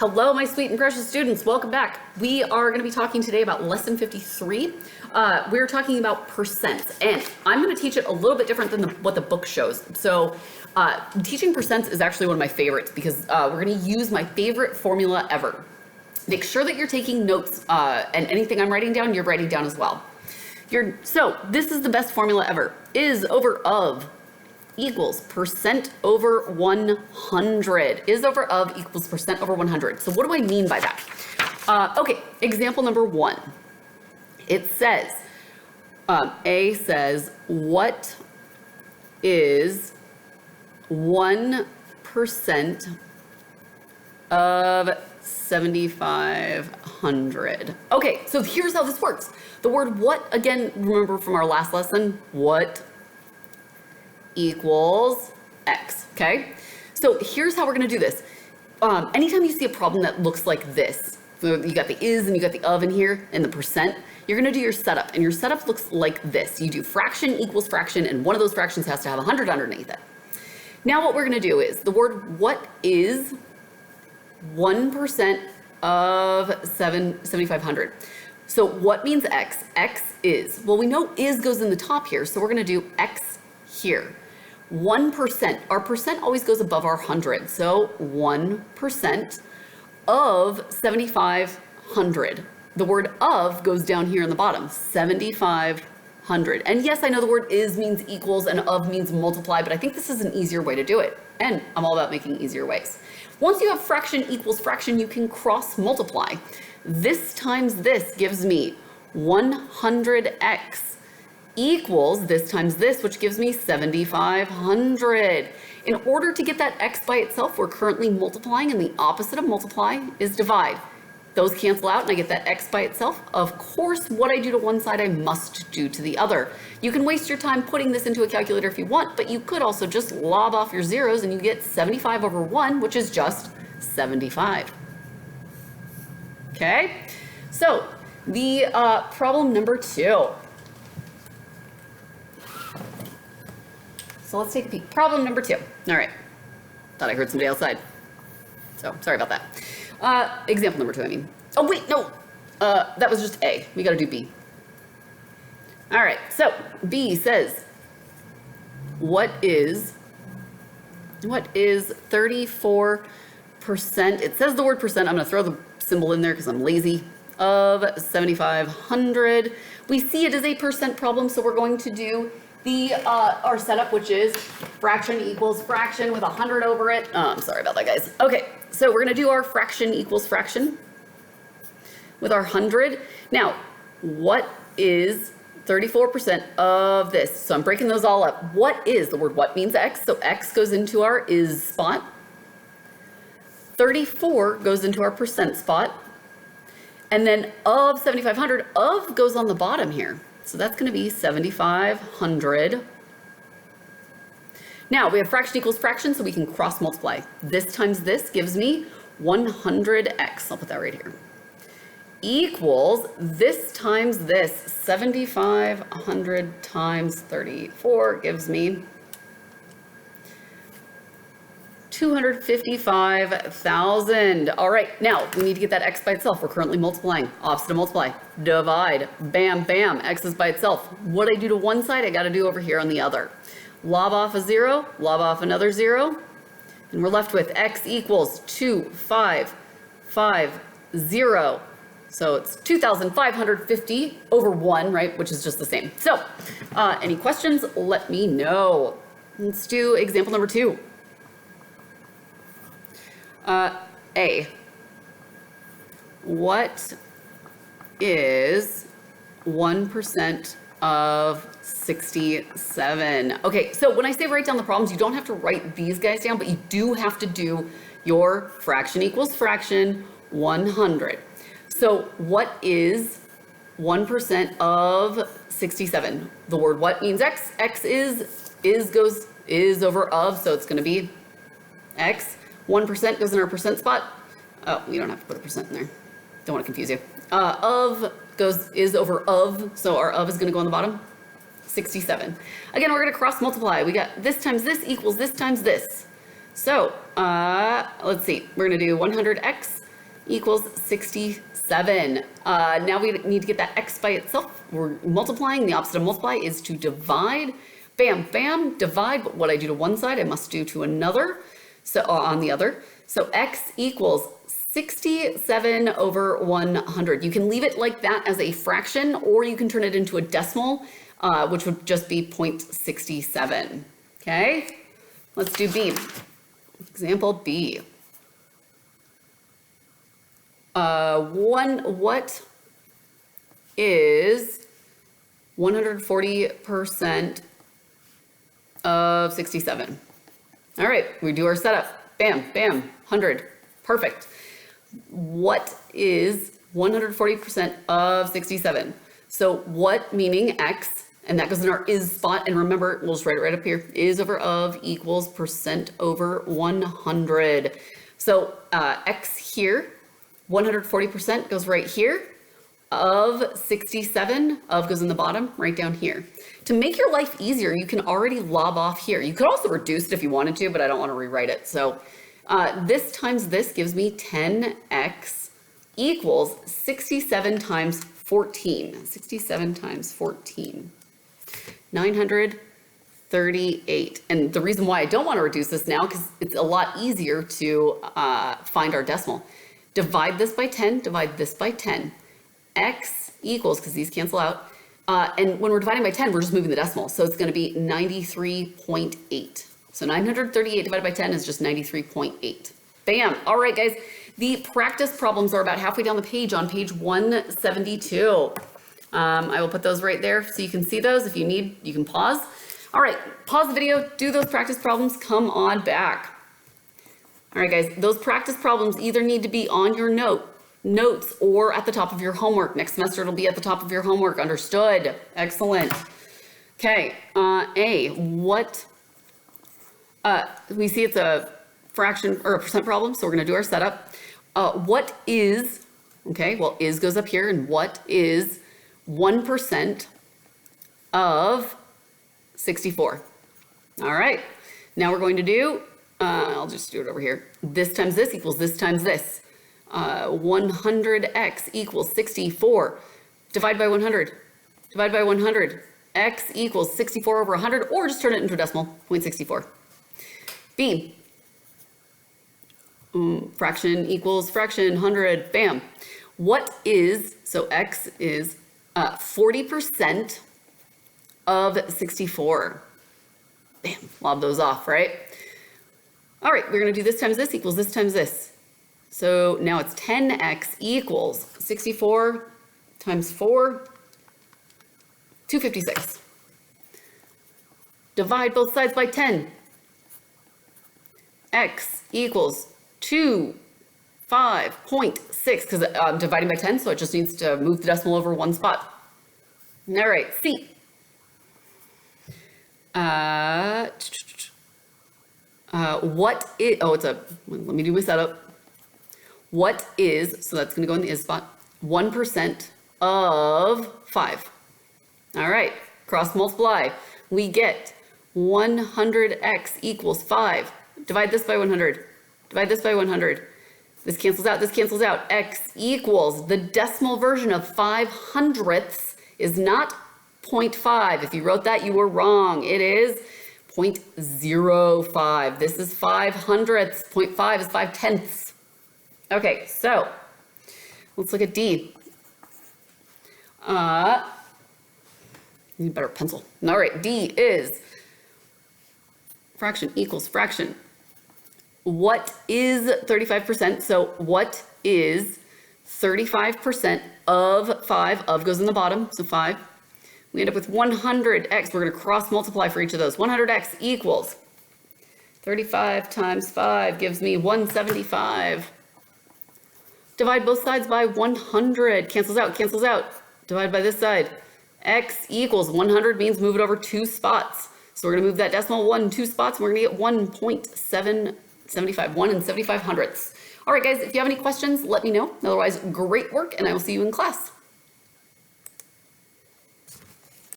Hello, my sweet and precious students. Welcome back. We are going to be talking today about lesson 53. We're talking about percents, and I'm going to teach it a little bit different than what the book shows. So teaching percents is actually one of my favorites because we're going to use my favorite formula ever. Make sure that you're taking notes, and anything I'm writing down, you're writing down as well. So this is the best formula ever. Is over of equals percent over 100. Is over of equals percent over 100. So what do I mean by that? Okay, example number 1. It says, A says, what is 1% of 7,500? Okay, so here's how this works. The word what, again, remember from our last lesson, what equals X, okay? So here's how we're gonna do this. Anytime you see a problem that looks like this, so you got the is and you got the of in here and the percent, you're gonna do your setup, and your setup looks like this. You do fraction equals fraction, and one of those fractions has to have 100 underneath it. Now what we're gonna do is, the word what is 1% of 7,500. So what means X? X is, well, we know is goes in the top here, so we're gonna do X here. 1%, our percent always goes above our 100, so 1% of 7,500. The word of goes down here in the bottom, 7,500. And yes, I know the word is means equals and of means multiply, but I think this is an easier way to do it. And I'm all about making easier ways. Once you have fraction equals fraction, you can cross multiply. This times this gives me 100x equals this times this, which gives me 7,500. In order to get that x by itself, we're currently multiplying, and the opposite of multiply is divide. Those cancel out and I get that x by itself. Of course, what I do to one side, I must do to the other. You can waste your time putting this into a calculator if you want, but you could also just lob off your zeros and you get 75 over 1, which is just 75. Okay, so the problem number 2. So let's take a peek. Problem number 2. All right. Thought I heard somebody outside. So sorry about that. Example number 2, I mean. Oh, wait, no. That was just A. We got to do B. All right. So B says, what is 34%? It says the word percent. I'm going to throw the symbol in there because I'm lazy. Of 7,500. We see it as a percent problem, so we're going to do the our setup, which is fraction equals fraction with 100 over it. I'm sorry about that, guys. Okay, so we're gonna do our fraction equals fraction with our 100. Now, what is 34% of this? So I'm breaking those all up. What is, the word what means X, so X goes into our is spot. 34 goes into our percent spot. And then of 7,500, of goes on the bottom here. So that's going to be 7,500. Now we have fraction equals fraction, so we can cross multiply. This times this gives me 100x. I'll put that right here. Equals this times this, 7,500 times 34 gives me 255,000. All right, now we need to get that x by itself. We're currently multiplying. Opposite of multiply, divide. Bam, bam, x is by itself. What I do to one side, I got to do over here on the other. Lob off a 0, lob off another 0, and we're left with x equals 2,550. So it's 2,550 over 1, right, which is just the same. So any questions, let me know. Let's do example number 2. A. What is 1% of 67? Okay, so when I say write down the problems, you don't have to write these guys down, but you do have to do your fraction equals fraction 100. So what is 1% of 67? The word what means X. X is over of, so it's going to be X. 1% goes in our percent spot. Oh, we don't have to put a percent in there. Don't want to confuse you. Of is over of, so our of is going to go on the bottom. 67. Again, we're going to cross multiply. We got this times this equals this times this. So let's see. We're going to do 100x equals 67. Now we need to get that x by itself. We're multiplying. The opposite of multiply is to divide. Bam, bam, divide. But what I do to one side, I must do to another. So on the other. So x equals 67 over 100. You can leave it like that as a fraction, or you can turn it into a decimal, which would just be 0.67. Okay, let's do B. Example B. What is 140% of 67? All right, we do our setup. Bam, bam, 100. Perfect. What is 140% of 67? So what meaning x, and that goes in our is spot, and remember, we'll just write it right up here, is over of equals percent over 100. So x here, 140% goes right here, of 67, of goes in the bottom, right down here. To make your life easier, you can already lob off here. You could also reduce it if you wanted to, but I don't want to rewrite it. So this times this gives me 10x equals 67 times 14. 67 times 14. 938. And the reason why I don't want to reduce this now, because it's a lot easier to find our decimal. Divide this by 10, divide this by 10. X equals, because these cancel out, and when we're dividing by 10, we're just moving the decimal. So it's going to be 93.8. So 938 divided by 10 is just 93.8. Bam. All right, guys. The practice problems are about halfway down the page on page 172. I will put those right there so you can see those. If you need, you can pause. All right, pause the video, do those practice problems, come on back. All right, guys, those practice problems either need to be on your notes or at the top of your homework. Next semester, it'll be at the top of your homework. Understood? Excellent. Okay, A, what, we see it's a fraction or a percent problem, so we're gonna do our setup. What is, okay, well, is goes up here, and what is 1% of 64? All right, now we're going to do, I'll just do it over here. This times this equals this times this. 100x equals 64. Divide by 100. Divide by 100. X equals 64 over 100, or just turn it into a decimal, 0.64. B. Fraction equals fraction, 100, bam. What is, so x is 40% of 64. Bam, lob those off, right? All right, we're gonna do this times this equals this times this. So now it's 10x equals 64 times 4, 256. Divide both sides by 10. X equals 25.6, because I'm dividing by 10, so it just needs to move the decimal over one spot. All right, C. What is, oh, it's a, let me do my setup. What is, so that's going to go in the is spot, 1% of 5. All right, cross multiply. We get 100x equals 5. Divide this by 100. Divide this by 100. This cancels out, this cancels out. X equals, the decimal version of 5/100ths is not 0.5. If you wrote that, you were wrong. It is 0.05. This is 5/100ths. 0.5 is 5/10ths. Okay, so let's look at D. Need a better pencil. All right, D is fraction equals fraction. What is 35%? So what is 35% of 5? Of goes in the bottom, so 5. We end up with 100x. We're going to cross multiply for each of those. 100x equals 35 times 5 gives me 175. Divide both sides by 100. Cancels out, cancels out. Divide by this side. X equals 100 means move it over 2 spots. So we're going to move that decimal 2 spots, and we're going to get 1.775, 1 and 75 hundredths. All right, guys, if you have any questions, let me know. Otherwise, great work, and I will see you in class.